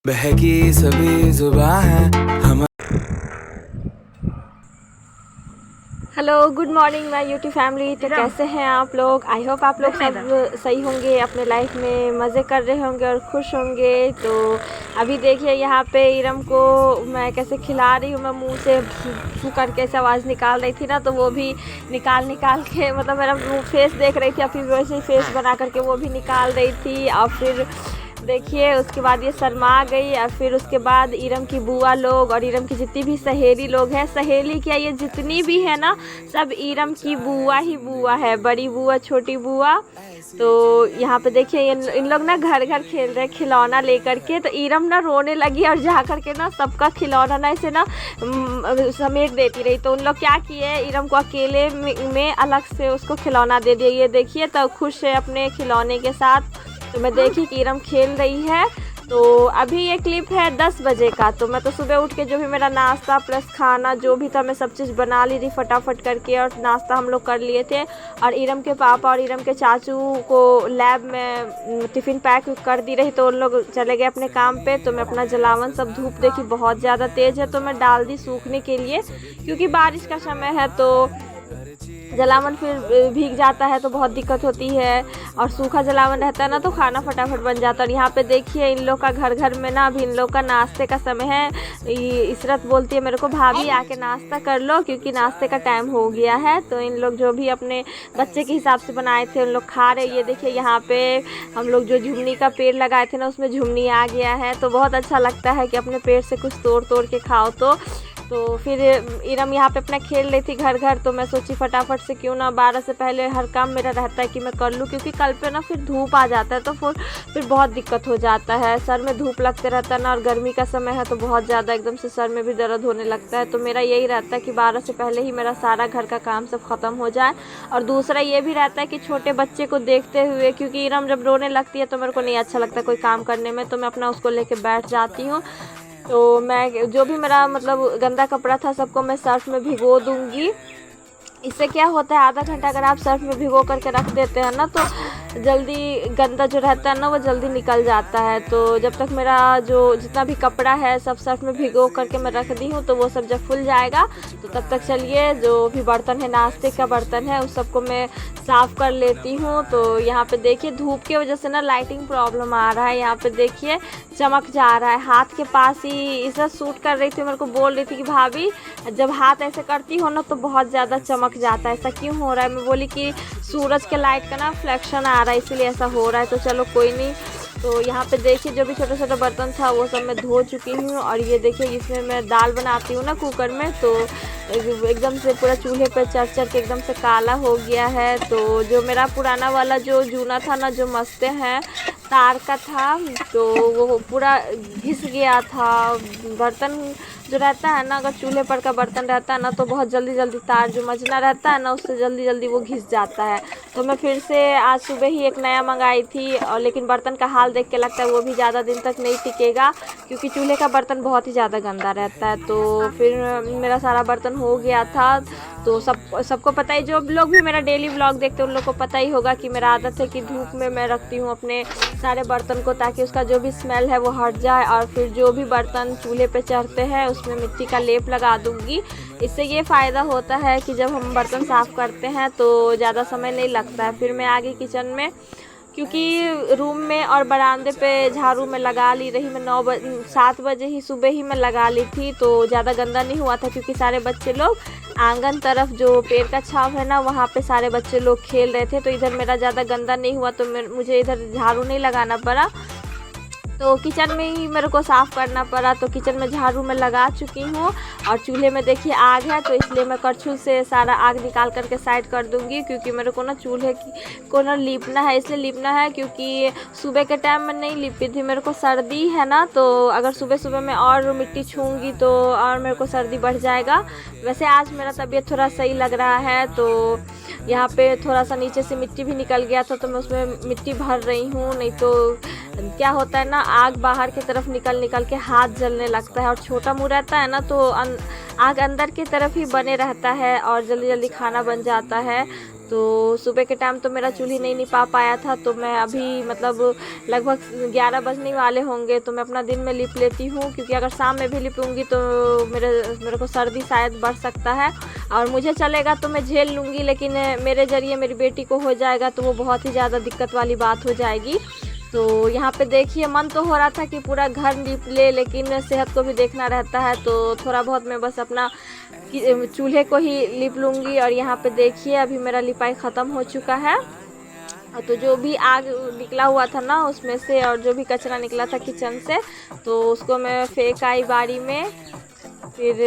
बहकी सभी जुबां है हम। Hello good morning my YouTube family. तो कैसे हैं आप लोग? आई होप आप लोग सब सही होंगे, अपने लाइफ में मज़े कर रहे होंगे और खुश होंगे। तो अभी देखिए यहाँ पे इरम को मैं कैसे खिला रही हूँ। मैं मुंह से फू करके ऐसे आवाज़ निकाल रही थी ना, तो वो भी निकाल के मतलब मेरा मुँह फेस देख रही थी और फिर वैसे ही फेस बना करके वो भी निकाल रही थी। और फिर देखिए उसके बाद ये शर्मा गई। और फिर उसके बाद इरम की बुआ लोग और इरम की जितनी भी सहेली लोग हैं, सहेली क्या ये जितनी भी है ना, सब इरम की बुआ ही बुआ है, बड़ी बुआ छोटी बुआ। तो यहाँ पे देखिए इन लोग ना घर घर खेल रहे खिलौना लेकर के। तो इरम ना रोने लगी और जा कर के ना सबका खिलौना ना ऐसे ना समेट देती रही। तो उन लोग क्या किए, इरम को अकेले में अलग से उसको खिलौना दे दिया। ये देखिए तो खुश है अपने खिलौने के साथ। तो मैं देखी कि इरम खेल रही है। तो अभी ये क्लिप है 10 बजे का। तो मैं तो सुबह उठ के जो भी मेरा नाश्ता प्लस खाना जो भी था मैं सब चीज़ बना ली थी फटाफट करके, और नाश्ता हम लोग कर लिए थे। और इरम के पापा और इरम के चाचू को लैब में टिफ़िन पैक कर दी रही, तो उन लोग चले गए अपने काम पे। तो मैं अपना जलावन सब धूप देखी बहुत ज़्यादा तेज़ है तो मैं डाल दी सूखने के लिए, क्योंकि बारिश का समय है तो जलावन फिर भीग जाता है तो बहुत दिक्कत होती है। और सूखा जलावन रहता है ना तो खाना फटाफट बन जाता है। और यहाँ पे देखिए इन लोग का घर घर में ना अभी इन लोग का नाश्ते का समय है। इसरत बोलती है मेरे को, भाभी आके नाश्ता कर लो क्योंकि नाश्ते का टाइम हो गया है। तो इन लोग जो भी अपने बच्चे के हिसाब से बनाए थे उन लोग खा रहे। ये देखिए यहाँ पे हम लोग जो झुमनी का पेड़ लगाए थे ना उसमें झुमनी आ गया है। तो बहुत अच्छा लगता है कि अपने पेड़ से कुछ तोड़ के खाओ। तो फिर इरम यहाँ पे अपना खेल रही थी घर घर। तो मैं सोची फटाफट से क्यों ना 12 से पहले हर काम मेरा रहता है कि मैं कर लूँ, क्योंकि कल पे ना फिर धूप आ जाता है तो फिर बहुत दिक्कत हो जाता है। सर में धूप लगते रहता है ना, और गर्मी का समय है तो बहुत ज़्यादा एकदम से सर में भी दर्द होने लगता है। तो मेरा यही रहता है कि 12 से पहले ही मेरा सारा घर का काम सब ख़त्म हो जाए। और दूसरा ये भी रहता है कि छोटे बच्चे को देखते हुए, क्योंकि इरम जब रोने लगती है तो मेरे को नहीं अच्छा लगता कोई काम करने में, तो मैं अपना उसको लेके बैठ जाती हूँ। तो मैं जो भी मेरा मतलब गंदा कपड़ा था सबको मैं सर्फ में भिगो दूंगी। इससे क्या होता है, आधा घंटा अगर आप सर्फ में भिगो करके रख देते हैं ना तो जल्दी गंदा जो रहता है ना वो जल्दी निकल जाता है। तो जब तक मेरा जो जितना भी कपड़ा है सब सर्फ में भिगो करके मैं रख दी हूँ, तो वो सब जब फूल जाएगा तो तब तक चलिए जो भी बर्तन है नाश्ते का बर्तन है उस सबको मैं साफ़ कर लेती हूँ। तो यहाँ पे देखिए धूप की वजह से ना लाइटिंग प्रॉब्लम आ रहा है। यहाँ पे देखिए चमक जा रहा है, हाथ के पास ही इसे शूट कर रही थी, मेरे को बोल रही थी कि भाभी जब हाथ ऐसे करती हो ना तो बहुत ज़्यादा चमक जाता है, ऐसा क्यों हो रहा है? मैं बोली कि सूरज के लाइट का ना फ्लैक्शन आ रहा है इसीलिए ऐसा हो रहा है। तो चलो कोई नहीं। तो यहाँ पे देखिए जो भी छोटा छोटा बर्तन था वो सब मैं धो चुकी हूँ। और ये देखिए इसमें मैं दाल बनाती हूँ ना कुकर में, तो एकदम से पूरा चूल्हे पे चढ़ के एकदम से काला हो गया है। तो जो मेरा पुराना वाला जो जूना था ना, जो मस्ते हैं तार का था, तो वो पूरा घिस गया था। बर्तन जो रहता है ना, अगर चूल्हे पर का बर्तन रहता है ना तो बहुत जल्दी जल्दी तार जो मजना रहता है ना उससे जल्दी जल्दी वो घिस जाता है। तो मैं फिर से आज सुबह ही एक नया मंगाई थी, और लेकिन बर्तन का हाल देख के लगता है वो भी ज़्यादा दिन तक नहीं टिकेगा, क्योंकि चूल्हे का बर्तन बहुत ही ज़्यादा गंदा रहता है। तो फिर मेरा सारा बर्तन हो गया था। तो सबको पता ही, जो लोग भी मेरा डेली व्लॉग देखते हैं उन लोग को पता ही होगा कि मेरा आदत है कि धूप में मैं रखती हूँ अपने सारे बर्तन को, ताकि उसका जो भी स्मेल है वो हट जाए। और फिर जो भी बर्तन चूल्हे पे चढ़ते हैं उसमें मिट्टी का लेप लगा दूँगी। इससे ये फ़ायदा होता है कि जब हम बर्तन साफ़ करते हैं तो ज़्यादा समय नहीं लगता है। फिर मैं आ गई किचन में, क्योंकि रूम में और बरामदे पे झाड़ू में लगा ली रही मैं 7 बजे ही सुबह ही मैं लगा ली थी, तो ज़्यादा गंदा नहीं हुआ था, क्योंकि सारे बच्चे लोग आंगन तरफ जो पेड़ का छाव है ना वहाँ पे सारे बच्चे लोग खेल रहे थे। तो इधर मेरा ज़्यादा गंदा नहीं हुआ, तो मुझे इधर झाड़ू नहीं लगाना पड़ा। तो किचन में ही मेरे को साफ़ करना पड़ा। तो किचन में झाड़ू में लगा चुकी हूँ। और चूल्हे में देखिए आग है, तो इसलिए मैं करछुल से सारा आग निकाल करके साइड कर दूँगी, क्योंकि मेरे को ना चूल्हे को ना लीपना है। इसलिए लीपना है क्योंकि सुबह के टाइम में नहीं लीपी थी, मेरे को सर्दी है ना, तो अगर सुबह सुबह मैं और मिट्टी छूँगी तो और मेरे को सर्दी बढ़ जाएगा। वैसे आज मेरा तबीयत थोड़ा सही लग रहा है। तो यहाँ पे थोड़ा सा नीचे से मिट्टी भी निकल गया था तो मैं उसमें मिट्टी भर रही हूँ। नहीं तो क्या होता है ना, आग बाहर की तरफ निकल के हाथ जलने लगता है, और छोटा मुँह रहता है ना तो आग अंदर की तरफ ही बने रहता है और जल्दी जल्दी खाना बन जाता है। तो सुबह के टाइम तो मेरा चूल्ही नहीं निपा पाया था, तो मैं अभी मतलब लगभग 11 बजने वाले होंगे, तो मैं अपना दिन में लिप लेती हूँ, क्योंकि अगर शाम में भी लिपूँगी तो मेरे को सर्दी शायद बढ़ सकता है। और मुझे चलेगा तो मैं झेल लूँगी, लेकिन मेरे ज़रिए मेरी बेटी को हो जाएगा तो वो बहुत ही ज़्यादा दिक्कत वाली बात हो जाएगी। तो यहाँ पे देखिए, मन तो हो रहा था कि पूरा घर लीप ले, लेकिन सेहत को भी देखना रहता है, तो थोड़ा बहुत मैं बस अपना चूल्हे को ही लीप लूँगी। और यहाँ पे देखिए अभी मेरा लिपाई ख़त्म हो चुका है। तो जो भी आग निकला हुआ था ना उसमें से, और जो भी कचरा निकला था किचन से, तो उसको मैं फेंक आई बाड़ी में। फिर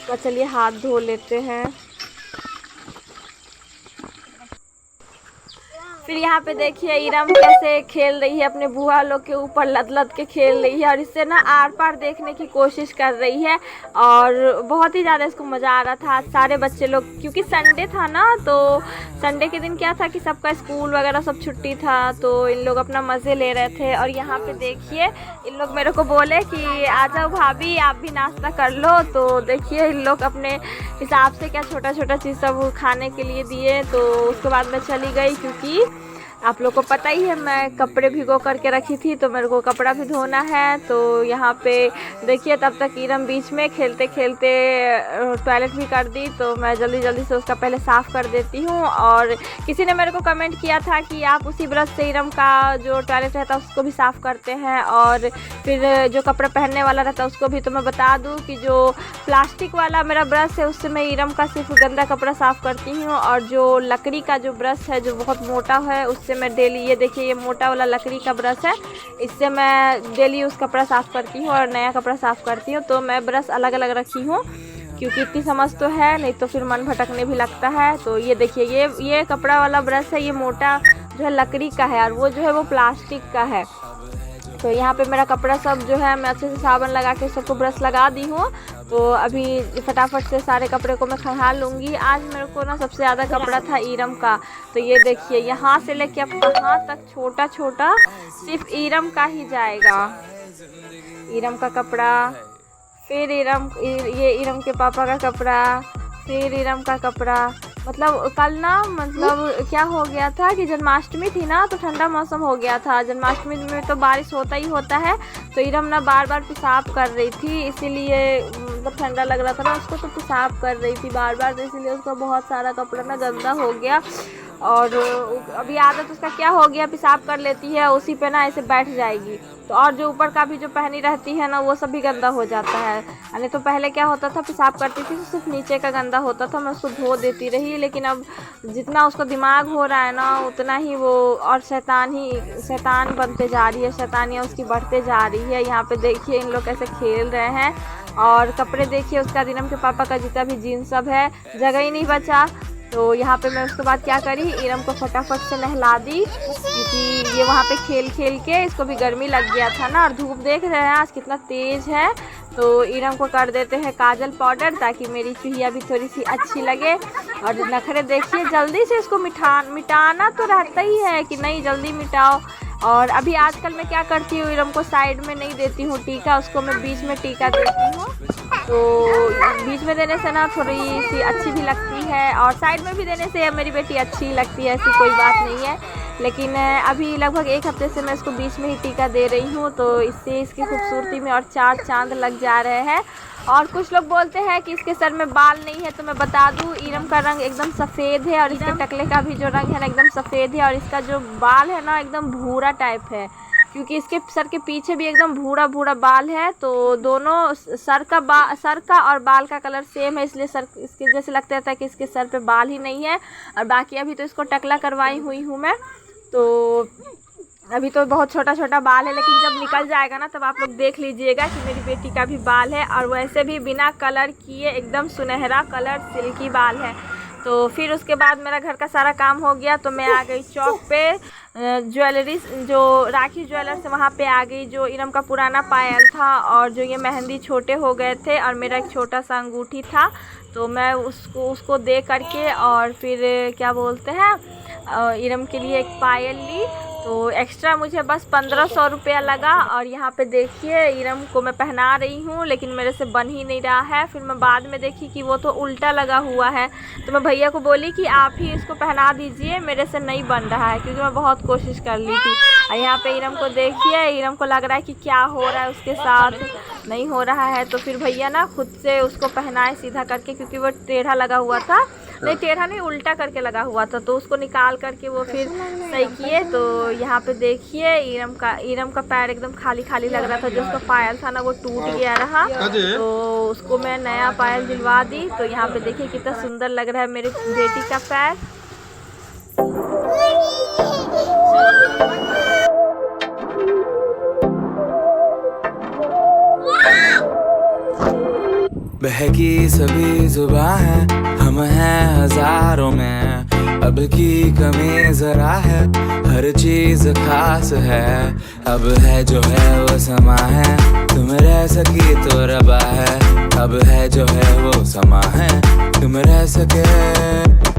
तो चलिए हाथ धो लेते हैं। फिर यहाँ पे देखिए इरम कैसे खेल रही है, अपने बुआ लोग के ऊपर लद लद के खेल रही है, और इससे ना आर पार देखने की कोशिश कर रही है। और बहुत ही ज़्यादा इसको मज़ा आ रहा था। आज सारे बच्चे लोग, क्योंकि संडे था ना, तो संडे के दिन क्या था कि सबका स्कूल वगैरह सब छुट्टी था, तो इन लोग अपना मज़े ले रहे थे। और यहाँ पे देखिए इन लोग मेरे को बोले कि आ जाओ भाभी आप भी नाश्ता कर लो। तो देखिए इन लोग अपने हिसाब से क्या छोटा छोटा चीज़ सब खाने के लिए दिए। तो उसके बाद मैं चली गई, क्योंकि आप लोग को पता ही है मैं कपड़े भिगो करके रखी थी, तो मेरे को कपड़ा भी धोना है। तो यहाँ पे देखिए तब तक इरम बीच में खेलते खेलते टॉयलेट भी कर दी, तो मैं जल्दी जल्दी से उसका पहले साफ़ कर देती हूँ। और किसी ने मेरे को कमेंट किया था कि आप उसी ब्रश से इरम का जो टॉयलेट रहता है उसको भी साफ़ करते हैं, और फिर जो कपड़ा पहनने वाला रहता है उसको भी। तो मैं बता दूँ कि जो प्लास्टिक वाला मेरा ब्रश है उससे मैं इरम का सिर्फ गंदा कपड़ा साफ़ करती हूँ, और जो लकड़ी का जो ब्रश है जो बहुत मोटा है उससे मैं डेली, ये देखिए ये मोटा वाला लकड़ी का ब्रश है, इससे मैं डेली उस कपड़ा साफ़ करती हूँ और नया कपड़ा साफ़ करती हूँ। तो मैं ब्रश अलग अलग रखी हूँ, क्योंकि इतनी समझ तो है, नहीं तो फिर मन भटकने भी लगता है। तो ये देखिए ये कपड़ा वाला ब्रश है, ये मोटा जो है लकड़ी का है, और वो जो है वो प्लास्टिक का है। तो यहाँ पे मेरा कपड़ा सब जो है मैं अच्छे से साबुन लगा के सबको ब्रश लगा दी हूँ। तो अभी फटाफट से सारे कपड़े को मैं खंगाल लूँगी। आज मेरे को ना सबसे ज़्यादा कपड़ा था इरम का। तो ये देखिए यहाँ से लेके अब कहाँ तक छोटा छोटा सिर्फ इरम का ही जाएगा। इरम का कपड़ा, फिर ये इरम के पापा का कपड़ा, फिर इरम का कपड़ा। मतलब कल ना मतलब क्या हो गया था कि जन्माष्टमी थी ना, तो ठंडा मौसम हो गया था। जन्माष्टमी में तो बारिश होता ही होता है, तो इरम ना बार बार पेशाब कर रही थी, इसीलिए मतलब ठंडा लग रहा था ना उसको, तो पेशाब कर रही थी बार बार, तो इसीलिए उसका बहुत सारा कपड़ा ना गंदा हो गया। और अभी आदत उसका क्या हो गया, पेशाब कर लेती है उसी पे ना ऐसे बैठ जाएगी, तो और जो ऊपर का भी जो पहनी रहती है ना वो सब भी गंदा हो जाता है। यानी तो पहले क्या होता था, पेशाब करती थी तो सिर्फ नीचे का गंदा होता था, मैं उसको धो देती रही, लेकिन अब जितना उसको दिमाग हो रहा है ना उतना ही वो और शैतान बनते जा रही है, शैतानियाँ उसकी बढ़ते जा रही है। यहाँ पे देखिए इन लोग कैसे खेल रहे हैं। और कपड़े देखिए उसका, इरम के पापा का जितना भी जीन्स सब है, जगह ही नहीं बचा। तो यहाँ पे मैं उसके बाद क्या करी, इरम को फटाफट से नहला दी, क्योंकि ये वहाँ पे खेल खेल के इसको भी गर्मी लग गया था ना, और धूप देख रहे हैं आज कितना तेज़ है। तो इरम को कर देते हैं काजल पाउडर, ताकि मेरी चूहिया भी थोड़ी सी अच्छी लगे। और नखरे देखिए, जल्दी से इसको मिटाना तो रहता ही है कि नहीं जल्दी मिटाओ। और अभी आजकल मैं क्या करती हूँ, इरम को साइड में नहीं देती हूँ टीका, उसको मैं बीच में टीका देती हूँ। तो बीच में देने से ना थोड़ी सी अच्छी भी लगती है, और साइड में भी देने से मेरी बेटी अच्छी लगती है, ऐसी कोई बात नहीं है। लेकिन अभी लगभग 1 हफ्ते से मैं इसको बीच में ही टीका दे रही हूँ, तो इससे इसकी खूबसूरती में और 4 चांद लग जा रहे हैं। और कुछ लोग बोलते हैं कि इसके सर में बाल नहीं है, तो मैं बता दूँ इरम का रंग एकदम सफ़ेद है, और इसके टकले का भी जो रंग है ना एकदम सफ़ेद है, और इसका जो बाल है ना एकदम भूरा टाइप है, क्योंकि इसके सर के पीछे भी एकदम भूरा भूरा बाल है। तो दोनों सर का और बाल का कलर सेम है, इसलिए सर इसके जैसे लगता था कि इसके सर पे बाल ही नहीं है। और बाकी अभी तो इसको टकला करवाई हुई हूँ मैं, तो अभी तो बहुत छोटा छोटा बाल है, लेकिन जब निकल जाएगा ना तब आप लोग देख लीजिएगा कि मेरी बेटी का भी बाल है, और वैसे भी बिना कलर किए एकदम सुनहरा कलर सिल्की बाल है। तो फिर उसके बाद मेरा घर का सारा काम हो गया, तो मैं आ गई चौक पे, ज्वेलरी जो राखी ज्वेलर्स वहाँ पे आ गई। जो इरम का पुराना पायल था, और जो ये मेहंदी छोटे हो गए थे, और मेरा एक छोटा सा अंगूठी था, तो मैं उसको दे करके और फिर क्या बोलते हैं इरम के लिए एक पायल ली। तो एक्स्ट्रा मुझे बस 1500 रुपया लगा। और यहाँ पे देखिए इरम को मैं पहना रही हूँ, लेकिन मेरे से बन ही नहीं रहा है। फिर मैं बाद में देखी कि वो तो उल्टा लगा हुआ है, तो मैं भैया को बोली कि आप ही इसको पहना दीजिए, मेरे से नहीं बन रहा है, क्योंकि मैं बहुत कोशिश कर ली थी। और यहाँ पे इरम को देखिए, इरम को लग रहा है कि क्या हो रहा है उसके साथ, नहीं हो रहा है। तो फिर भैया ना खुद से उसको पहनाए सीधा करके, क्योंकि वो टेढ़ा लगा हुआ था, नहीं टेढ़ा नहीं उल्टा करके लगा हुआ था, तो उसको निकाल करके वो फिर सही किए। तो यहाँ पे देखिए इरम का पैर एकदम खाली खाली लग रहा था, जो उसका पायल था ना वो टूट गया रहा, तो उसको मैं नया पायल दिलवा दी। तो यहाँ पे देखिए कितना सुंदर लग रहा है मेरी बेटी का पैर। बहकी सभी जुबां हैं, हम हैं हजारों में, अब की कमी जरा है, हर चीज खास है। अब है जो है वो समा है, तुम रह सकी तो रबा है। अब है जो है वो समा है, तुम रह सके